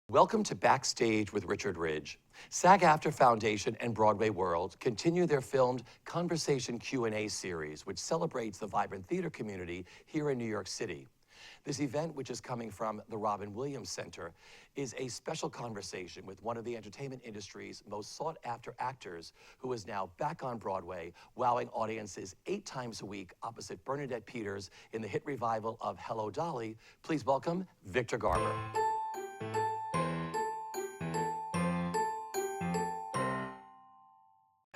Welcome to Backstage with Richard Ridge. SAG-AFTRA Foundation and BroadwayWorld continue their filmed Conversation Q&A series, which celebrates the vibrant theater community here in New York City. This event, which is coming from the Robin Williams Center, is a special conversation with one of the entertainment industry's most sought-after actors who is now back on Broadway, wowing audiences 8 times a week opposite Bernadette Peters in the hit revival of Hello, Dolly. Please welcome Victor Garber.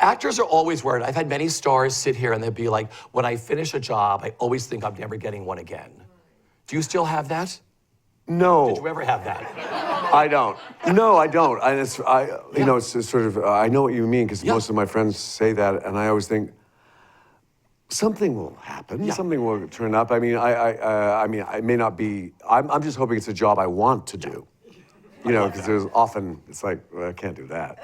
Actors are always worried. I've had many stars sit here and they'd be like, when I finish a job, I always think I'm never getting one again. Do you still have that? No. Did you ever have that? I don't. No, I don't. You know, it's sort of, I know what you mean, because most of my friends say that, and I always think, something will happen, something will turn up. I mean, I mean, I may not be, I'm just hoping it's a job I want to do. You know, because there's often, it's like, well, I can't do that.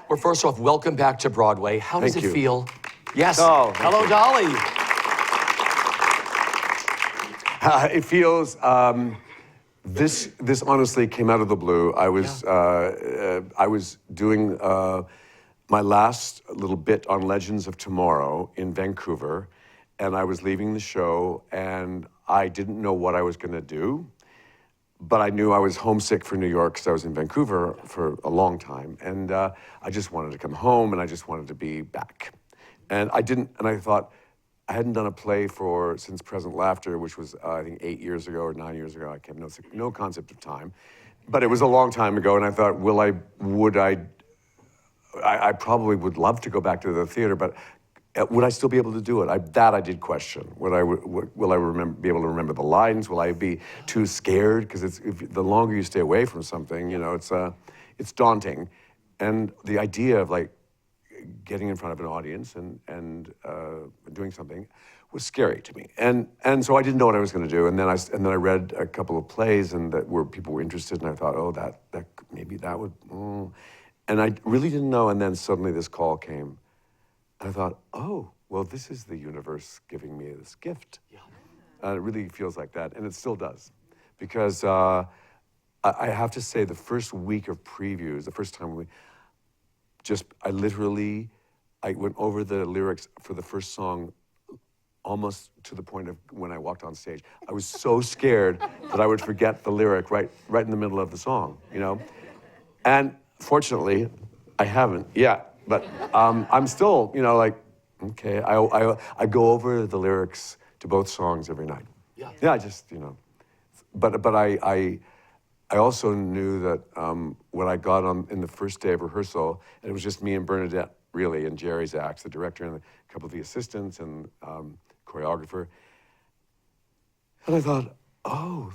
Well, first off, welcome back to Broadway. How does it feel? Yes. Oh, hello, Dolly. It feels, this honestly came out of the blue. I was doing my last little bit on Legends of Tomorrow in Vancouver, and I was leaving the show, and I didn't know what I was going to do. But I knew I was homesick for New York because I was in Vancouver for a long time. And I just wanted to come home and I just wanted to be back. And I thought, I hadn't done a play since Present Laughter, which was, I think, 8 years ago or 9 years ago. I have no concept of time. But it was a long time ago, and I thought, I probably would love to go back to the theater, but would I still be able to do it? I did question. Will I be able to remember the lines? Will I be too scared? Because the longer you stay away from something, you know, it's daunting. And the idea of like getting in front of an audience and doing something was scary to me. And so I didn't know what I was going to do. And then I read a couple of plays where people were interested, and I thought, oh, that maybe that would. And I really didn't know. And then suddenly this call came. And I thought, oh, well, this is the universe giving me this gift. Yeah. It really feels like that, and it still does. Because I have to say, the first week of previews, the first time I went over the lyrics for the first song almost to the point of when I walked on stage. I was so scared that I would forget the lyric right in the middle of the song, you know? And fortunately, I haven't yet. But I'm still, you know, like, okay, I go over the lyrics to both songs every night. Yeah. Yeah, I just, you know. But I also knew that when I got in the first day of rehearsal, and it was just me and Bernadette, really, and Jerry's acts, the director and a couple of the assistants and choreographer. And I thought, oh,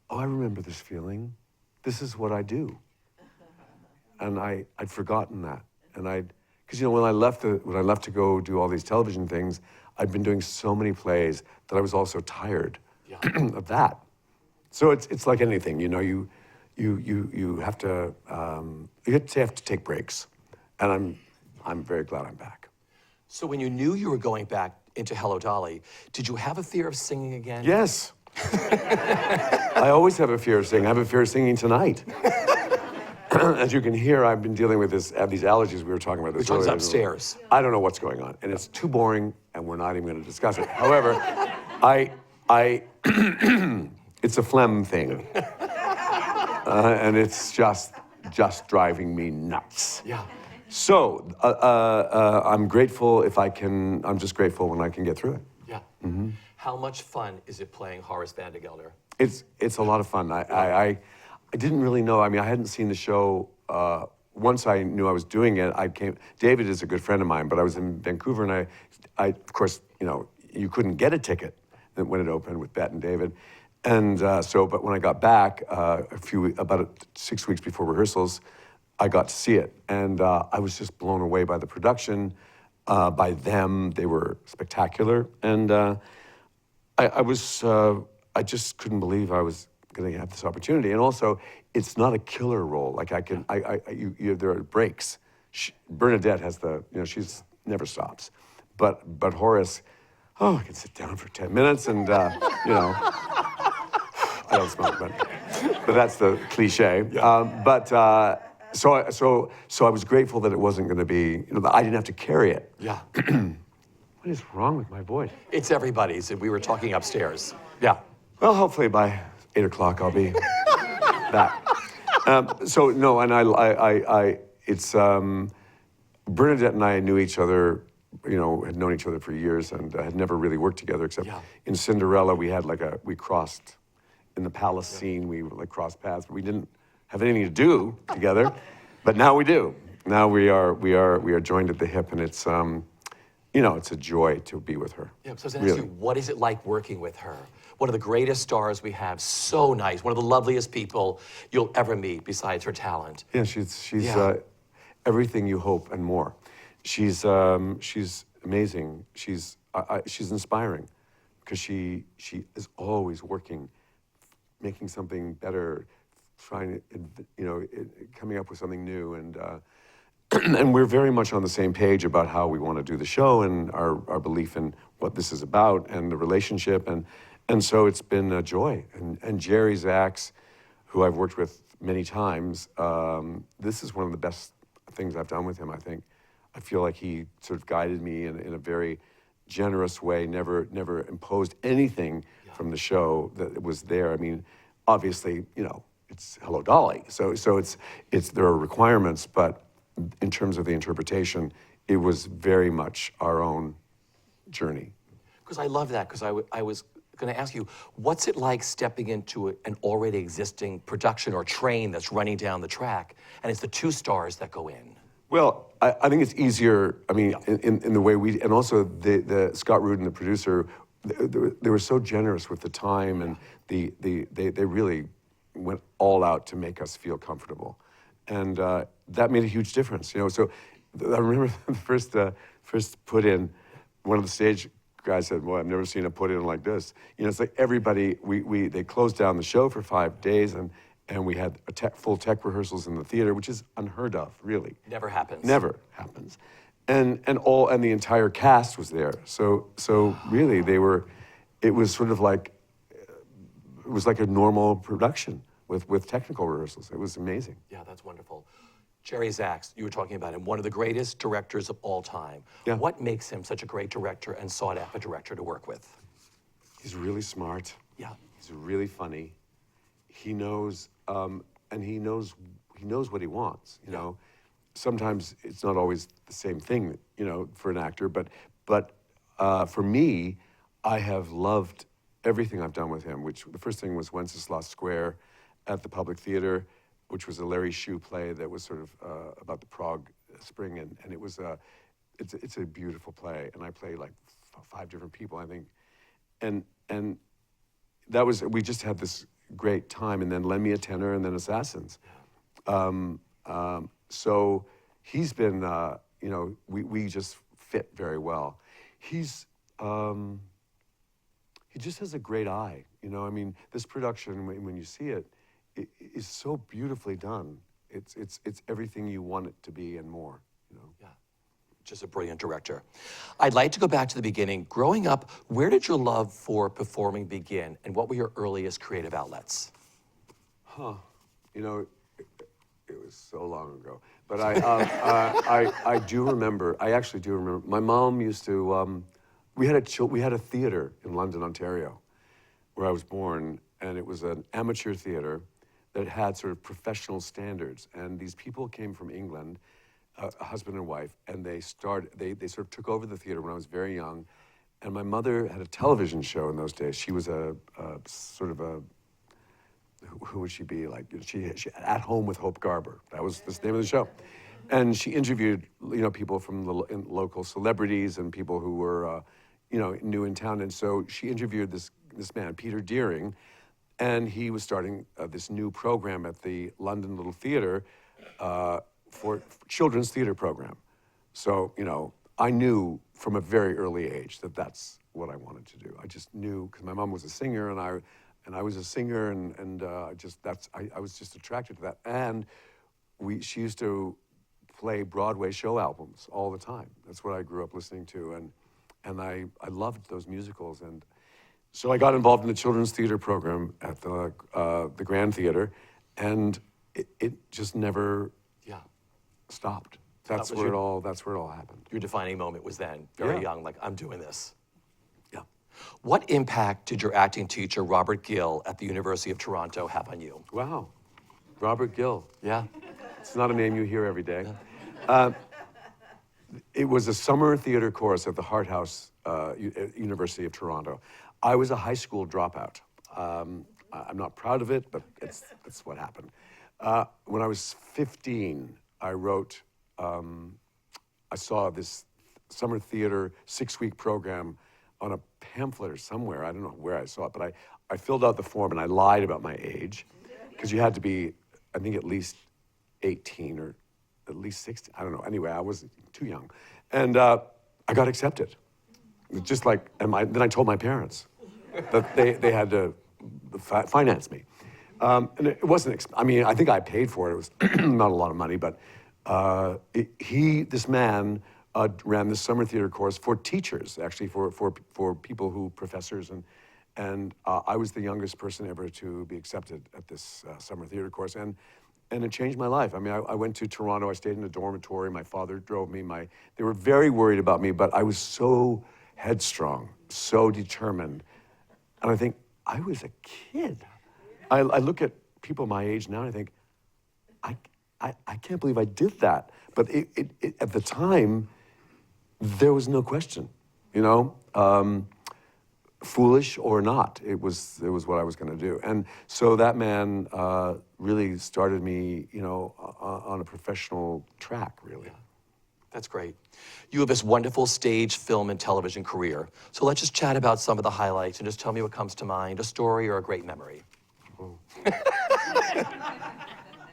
I remember this feeling. This is what I do. And I'd forgotten that. And because, you know, when I left to go do all these television things, I'd been doing so many plays that I was also tired of that. So it's like anything, you know, you have to take breaks, and I'm very glad I'm back. So when you knew you were going back into Hello, Dolly, did you have a fear of singing again? Yes. I always have a fear of singing. I have a fear of singing tonight. As you can hear, I've been dealing with these allergies we were talking about. Which one's upstairs? I don't know what's going on, and it's too boring, and we're not even going to discuss it. However, it's a phlegm thing, and it's just driving me nuts. Yeah. So I'm grateful I'm just grateful when I can get through it. Yeah. Mm-hmm. How much fun is it playing Horace Vandergelder? It's a lot of fun. I didn't really know. I mean, I hadn't seen the show. Once I knew I was doing it, David is a good friend of mine, but I was in Vancouver, and I of course, you know, you couldn't get a ticket when it opened with Bette and David. And but when I got back, about 6 weeks before rehearsals, I got to see it. And I was just blown away by the production, by them. They were spectacular. And I just couldn't believe I was going to have this opportunity. And also, it's not a killer role. Like there are breaks. Bernadette has she's never stops. But Horace, I can sit down for 10 minutes and, you know, I don't smoke, but but that's the cliche. So I was grateful that it wasn't going to be, that I didn't have to carry it. Yeah. What is wrong with my voice? It's everybody's, and we were talking upstairs. Yeah. Well, hopefully by 8 o'clock I'll be back. So no, and it's Bernadette and I knew each other, had known each other for years, and had never really worked together except in Cinderella. We had we crossed in the palace scene. We crossed paths, but we didn't have anything to do together. But now we do. Now we are joined at the hip, and it's it's a joy to be with her. Yeah, so I was going to ask you, what is it like working with her? One of the greatest stars we have, so nice, one of the loveliest people you'll ever meet besides her talent. Yeah, she's everything you hope and more. She's amazing. She's inspiring because she is always working, making something better, trying to, coming up with something new, and and we're very much on the same page about how we want to do the show and our belief in what this is about and the relationship, and so it's been a joy. And Jerry Zaks, who I've worked with many times, this is one of the best things I've done with him, I think. I feel like he sort of guided me in a very generous way, never imposed anything from the show that was there. I mean, obviously, it's Hello, Dolly, so it's there are requirements, but in terms of the interpretation, it was very much our own journey. Because I love that, because I was going to ask you, what's it like stepping into an already existing production or train that's running down the track, and it's the two stars that go in? Well, I think it's easier, I mean, in the way we, and also the Scott Rudin, the producer, they were so generous with the time, and they really went all out to make us feel comfortable. And that made a huge difference, So I remember the first put in, one of the stage guys said, "Boy, I've never seen a put in like this." It's like everybody. They closed down the show for 5 days, and we had full tech rehearsals in the theater, which is unheard of, really. Never happens. Never happens, and the entire cast was there. So really, it was sort of like a normal production with technical rehearsals. It was amazing. Yeah, that's wonderful. Jerry Zaks, you were talking about him, one of the greatest directors of all time. Yeah. What makes him such a great director and sought-after director to work with? He's really smart. Yeah. He's really funny. He knows, and he knows what he wants. Sometimes it's not always the same thing, for an actor. But for me, I have loved everything I've done with him. Which the first thing was Wenceslas Square at the Public Theater, which was a Larry Shue play that was sort of about the Prague Spring, and it was it's a beautiful play, and I played like 5 different people, I think, and that was, we just had this great time, and then Lend Me a Tenor, and then Assassins. So he's been, we just fit very well. He just has a great eye, I mean, this production, when you see it, it is so beautifully done. It's everything you want it to be and more, Yeah, just a brilliant director. I'd like to go back to the beginning. Growing up, where did your love for performing begin, and what were your earliest creative outlets? It was so long ago. But I do remember, I actually do remember, my mom used to, we had a theater in London, Ontario, where I was born, and it was an amateur theater that had sort of professional standards. And these people came from England, a husband and wife, and they sort of took over the theater when I was very young. And my mother had a television show in those days. She was who would she be? Like, she At Home with Hope Garber. That was the name of the show. And she interviewed, people from the local celebrities and people who were, new in town. And so she interviewed this man, Peter Deering, and he was starting this new program at the London Little Theatre for children's theater program. So, I knew from a very early age that that's what I wanted to do. I just knew, because my mom was a singer, and I was a singer, and I was just attracted to that. And she used to play Broadway show albums all the time. That's what I grew up listening to, and I loved those musicals. So I got involved in the children's theater program at the Grand Theater, and it just never Yeah. stopped. was That's where it all happened. Your defining moment was then, very Yeah. young, like, I'm doing this. Yeah. What impact did your acting teacher, Robert Gill, at the University of Toronto have on you? Wow. Robert Gill. Yeah. It's not a name you hear every day. It was a summer theater course at the Hart House, University of Toronto. I was a high school dropout. I'm not proud of it, but it's what happened. When I was 15, I wrote, I saw this summer theater 6-week program on a pamphlet or somewhere. I don't know where I saw it, but I filled out the form and I lied about my age, because you had to be, I think, at least 18 or at least 16. I don't know. Anyway, I was too young. And I got accepted. Just like, then I told my parents that they had to finance me. And it wasn't, I think I paid for it. It was not a lot of money, but this man ran this summer theater course for teachers, actually, for people professors, and I was the youngest person ever to be accepted at this summer theater course, and it changed my life. I went to Toronto, I stayed in a dormitory, my father drove me, they were very worried about me, but I was so headstrong, so determined, and I think, I was a kid. I look at people my age now and I think, I can't believe I did that. But at the time, there was no question, foolish or not, it was what I was going to do. And so that man really started me, on a professional track, really. Yeah. That's great. You have this wonderful stage, film, and television career. So let's just chat about some of the highlights and just tell me what comes to mind, a story or a great memory.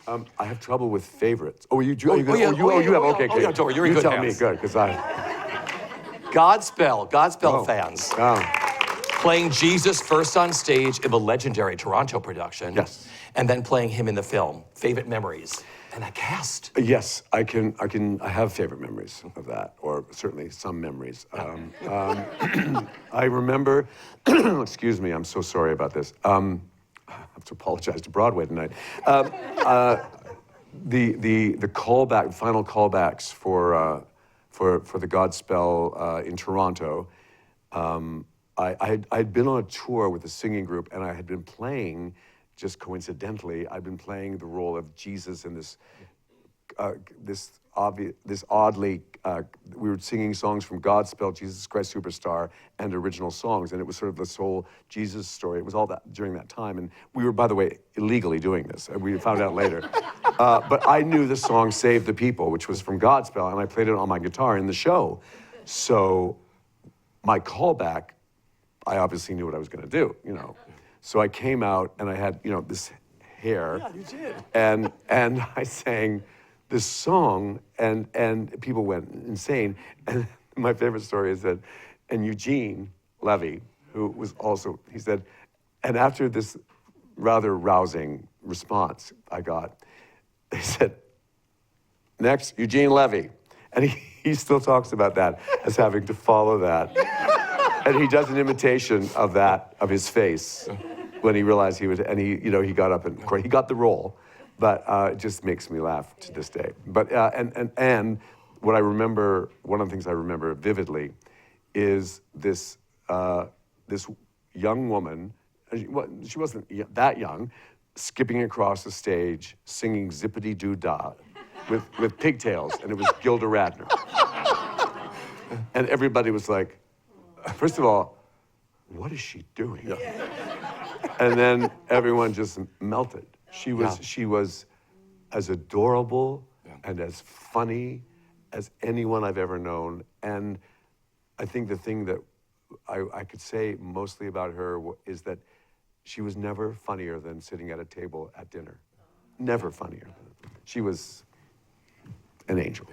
I have trouble with favorites. Oh, you have? Okay, Oh, yeah, Dory, you're in you good tell hands. me, good, because Godspell fans. Oh. Playing Jesus first on stage in the legendary Toronto production. Yes. And then playing him in the film. Favorite memories. And that cast. Yes, I have favorite memories of that, or certainly some memories. I remember, excuse me, I'm so sorry about this. I have to apologize to Broadway tonight. The final callbacks for the Godspell in Toronto. I'd been on a tour with a singing group, and I had been playing, just coincidentally, I'd been playing the role of Jesus in this oddly, we were singing songs from Godspell, Jesus Christ Superstar, and original songs, and it was sort of this whole Jesus story. It was all that during that time, and we were, by the way, illegally doing this. We found out later. But I knew the song Save the People, which was from Godspell, and I played it on my guitar in the show. So my callback, I obviously knew what I was going to do, So I came out, and I had, this hair. Yeah, you did. And I sang this song, and people went insane. And my favorite story is that, and Eugene Levy, who was also, he said, and after this rather rousing response I got, they said, next, Eugene Levy. And he still talks about that as having to follow that. And he does an imitation of that, of his face, when he realized he would, and he got up and, of course, he got the role, but it just makes me laugh to this day. But, and what I remember, one of the things I remember vividly is this young woman, she wasn't that young, skipping across the stage, singing Zippity-Doo-Dah with pigtails, and it was Gilda Radner. And everybody was like, first of all, what is she doing? Yeah. And then everyone just melted. She was as adorable and as funny as anyone I've ever known. And I think the thing that I could say mostly about her is that she was never funnier than sitting at a table at dinner. Never funnier. She was an angel.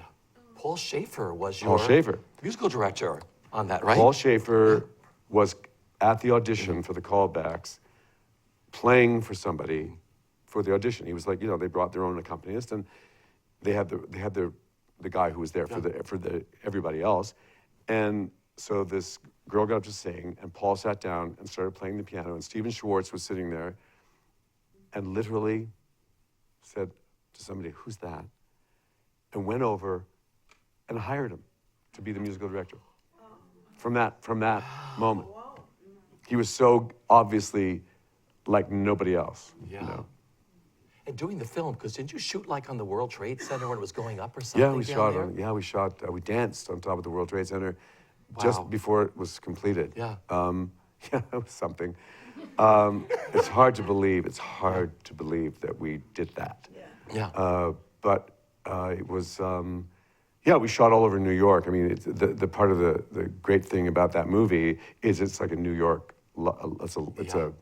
Paul Schaefer was your musical director on that, right? Paul Schaefer was at the audition for the callbacks, playing for somebody for the audition. He was like, they brought their own accompanist, and they had the guy who was there for everybody else, and so this girl got up to sing, and Paul sat down and started playing the piano, and Stephen Schwartz was sitting there and literally said to somebody, "Who's that?" and went over and hired him to be the musical director. From that moment. He was so obviously like nobody else. Yeah. You know? And doing the film, because didn't you shoot like on the World Trade Center when it was going up or something? Yeah, we down shot there? on. Yeah, we danced on top of the World Trade Center, Wow. just before it was completed. Yeah. Yeah, it was something. It's hard to believe. It's hard to believe that we did that. Yeah. But it was. Yeah, we shot all over New York. I mean, the part of the great thing about that movie is it's like a New York. It's a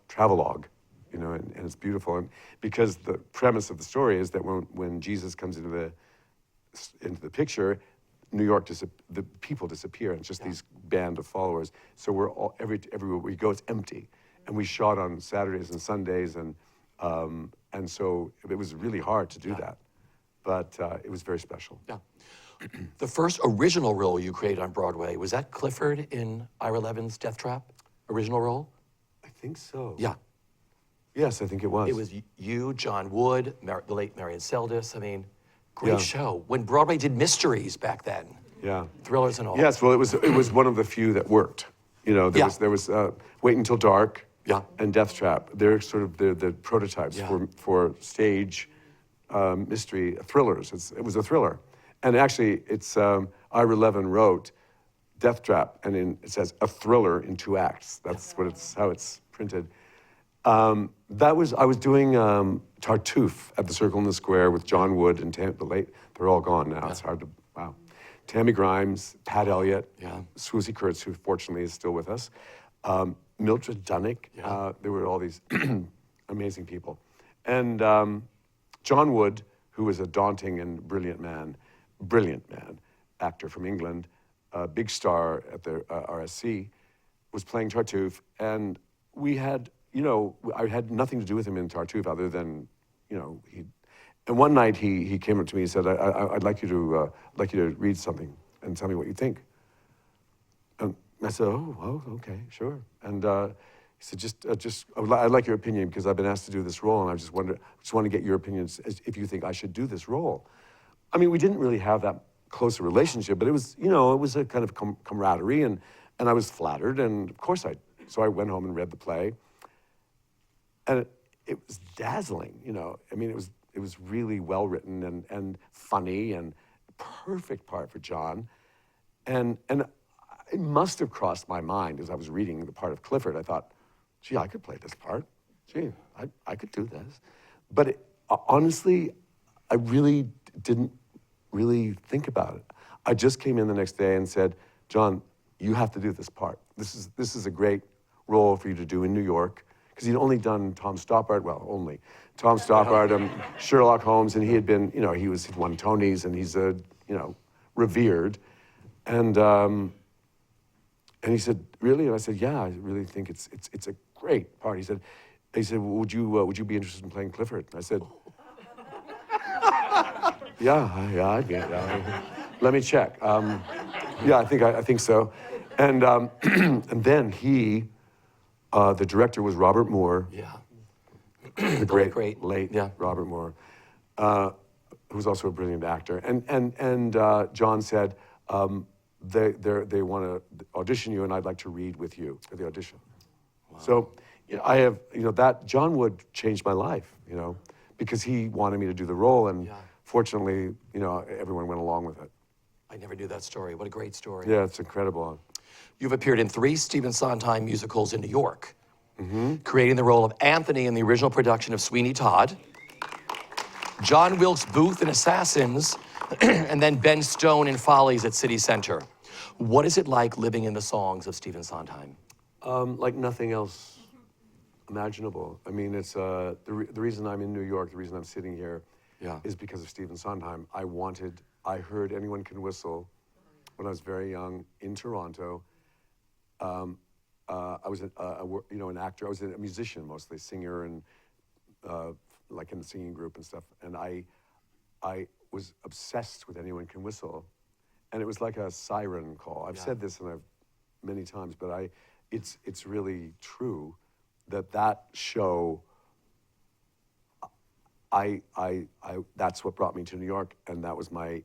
travelogue, you know, and it's beautiful. And because the premise of the story is that when Jesus comes into the picture, New York the people disappear, and it's just these band of followers. So we're all everywhere we go, it's empty, and we shot on Saturdays and Sundays, and so it was really hard to do that, but it was very special. Yeah. The first original role you created on Broadway, was that Clifford in Ira Levin's Death Trap? Original role? I think so. Yeah. Yes, I think it was. It was you, John Wood, the late Marion Seldes. I mean, great Yeah. show. When Broadway did mysteries back then. Yeah. Thrillers and all. Yes, well, it was one of the few that worked. You know, there was Wait Until Dark. Yeah. And Death Trap. They're sort of the prototypes for stage mystery thrillers. It was a thriller, and actually, it's Ira Levin wrote Death Trap, and it says a thriller in 2 acts. That's how it's printed. I was doing Tartuffe at the Circle in the Square with John Wood and the late. They're all gone now. It's hard to wow. Tammy Grimes, Pat Elliott, Swoosie Kurtz, who fortunately is still with us, Mildred Dunnick. There were all these amazing people, and John Wood, who was a daunting and brilliant man, actor from England, a big star at the RSC, was playing Tartuffe, and we had, you know, I had nothing to do with him in Tartuffe other than, you know, and one night he came up to me and said, I'd like you to read something and tell me what you think. And I said, oh, okay, sure. And he said, I'd like your opinion because I've been asked to do this role, and I just want to get your opinion if you think I should do this role. I mean, we didn't really have that close a relationship, but it was, you know, it was a kind of camaraderie, and I was flattered, and of course so I went home and read the play, and it was dazzling, you know. I mean, it was really well written and funny and perfect part for John, and it must have crossed my mind as I was reading the part of Clifford. I thought, gee, I could play this part. Gee, I could do this. But honestly, I really didn't really think about it. I just came in the next day and said, John, you have to do this part. This is a great role for you to do in New York. Because he'd only done Tom Stoppard, Tom Stoppard, Sherlock Holmes, and he had been, you know, he'd won Tonys, and he's you know, revered. And he said, really? And I said, yeah, I really think it's a great part. He said, well, would you be interested in playing Clifford? And I said, yeah, let me check. Yeah, I think so. And and then the director was Robert Moore. Yeah. The great late Robert Moore, who was also a brilliant actor. And John said, they want to audition you, and I'd like to read with you for the audition. Wow. So you know, I have, you know, that John Wood changed my life, you know, because he wanted me to do the role, and fortunately, you know, everyone went along with it. I never knew that story. What a great story. Yeah, it's incredible. You've appeared in 3 Stephen Sondheim musicals in New York, creating the role of Anthony in the original production of Sweeney Todd, John Wilkes Booth in Assassins, and then Ben Stone in Follies at City Center. What is it like living in the songs of Stephen Sondheim? Like nothing else imaginable. I mean, it's the reason I'm in New York, the reason I'm sitting here, is because of Stephen Sondheim. I heard Anyone Can Whistle when I was very young in Toronto. I was an actor. I was a musician mostly, singer, and like in the singing group and stuff. And I was obsessed with Anyone Can Whistle, and it was like a siren call. I've said this many times, but it's really true that show. That's what brought me to New York, and that was my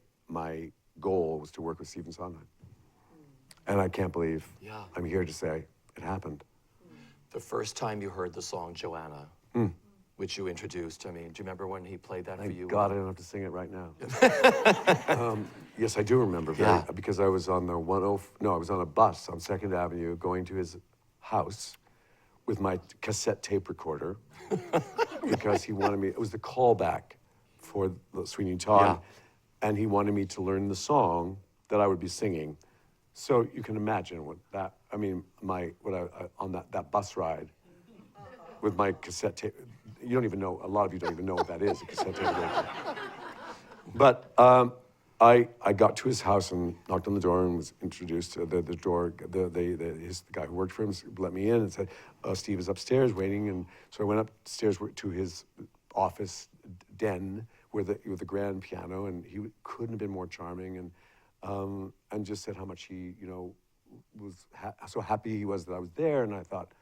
goal, was to work with Stephen Sondheim. And I can't believe I'm here to say it happened. The first time you heard the song Joanna, which you introduced, I mean, do you remember when he played that for you? God, I don't have to sing it right now. Yes, I do remember, because I was on I was on a bus on 2nd Avenue going to his house with my cassette tape recorder because he wanted me, it was the callback for the Sweeney Todd, and he wanted me to learn the song that I would be singing. So you can imagine what that, I mean, on that bus ride with my cassette tape. You don't even know, a lot of you don't even know what that is, a cassette tape recorder. But I got to his house and knocked on the door and was introduced to the guy who worked for him let me in and said, Steve is upstairs waiting. And so I went upstairs to his office den with the grand piano, and he couldn't have been more charming, and just said how much he, was so happy he was that I was there. And I thought,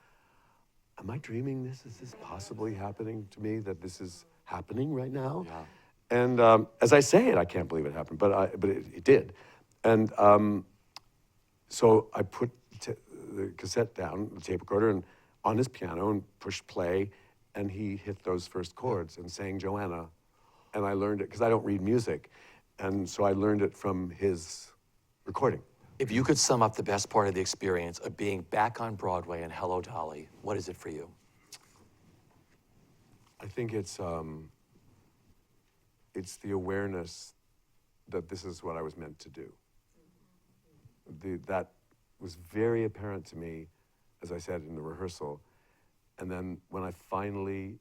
am I dreaming this? Is this possibly happening to me, that this is happening right now? Yeah. And as I say it, I can't believe it happened, but it did. And so I put the cassette down, the tape recorder, and on his piano and pushed play, and he hit those first chords and sang Joanna. And I learned it, because I don't read music, and so I learned it from his recording. If you could sum up the best part of the experience of being back on Broadway and Hello, Dolly, what is it for you? I think it's the awareness that this is what I was meant to do. That was very apparent to me, as I said, in the rehearsal. And then when I was finally,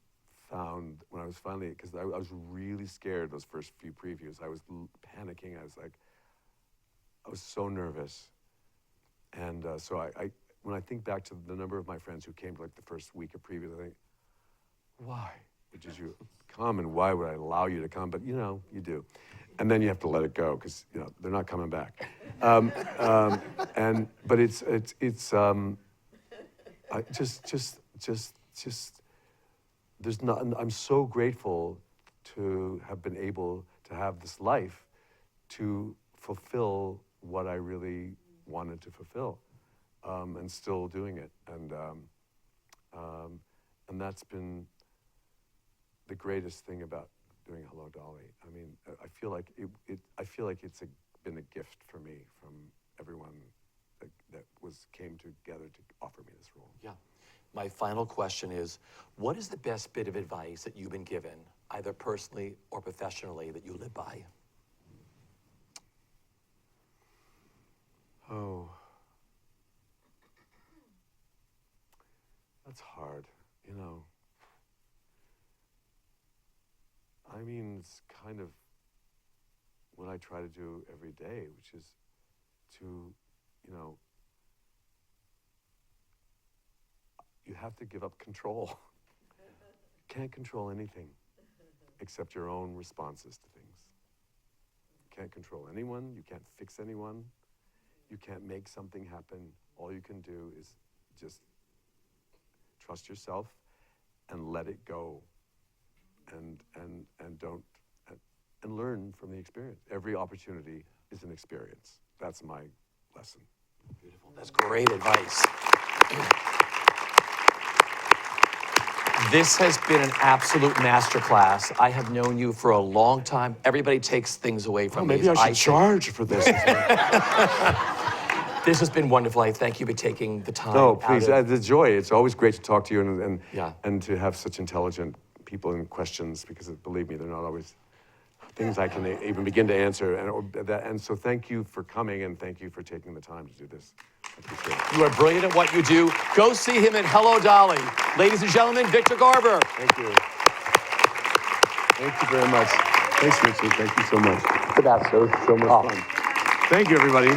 because I was really scared those first few previews. I was panicking. I was so nervous. And so when I think back to the number of my friends who came to the first week of previews, I think, why did you come, and why would I allow you to come? But you do. And then you have to let it go, because they're not coming back. But it's there's not. I'm so grateful to have been able to have this life to fulfill what I really wanted to fulfill, and still doing it. And that's been the greatest thing about doing Hello, Dolly. I mean, I feel like it's been a gift for me from everyone that came together to offer me this role. Yeah. My final question is, what is the best bit of advice that you've been given, either personally or professionally, that you live by? Oh, that's hard, I mean, it's kind of what I try to do every day, which is to, you have to give up control. You can't control anything except your own responses to things. You can't control anyone. You can't fix anyone. You can't make something happen. All you can do is just trust yourself and let it go, and don't and learn from the experience. Every opportunity is an experience. That's my lesson. Beautiful. That's great advice. This has been an absolute masterclass. I have known you for a long time. Everybody takes things away from me. Maybe I should charge for this. This has been wonderful. I thank you for taking the time. No, please, the joy. It's always great to talk to you and to have such intelligent people and questions, because believe me, they're not always things I can even begin to answer. And so thank you for coming, and thank you for taking the time to do this. I appreciate it. You are brilliant at what you do. Go see him in Hello, Dolly. Ladies and gentlemen, Victor Garber. Thank you. Thank you very much. Thanks, Richard. Thank you so much. That's So much fun. Thank you, everybody.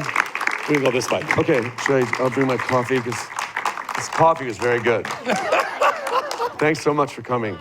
We're gonna go this way. Okay, I'll bring my coffee, because this coffee is very good. Thanks so much for coming.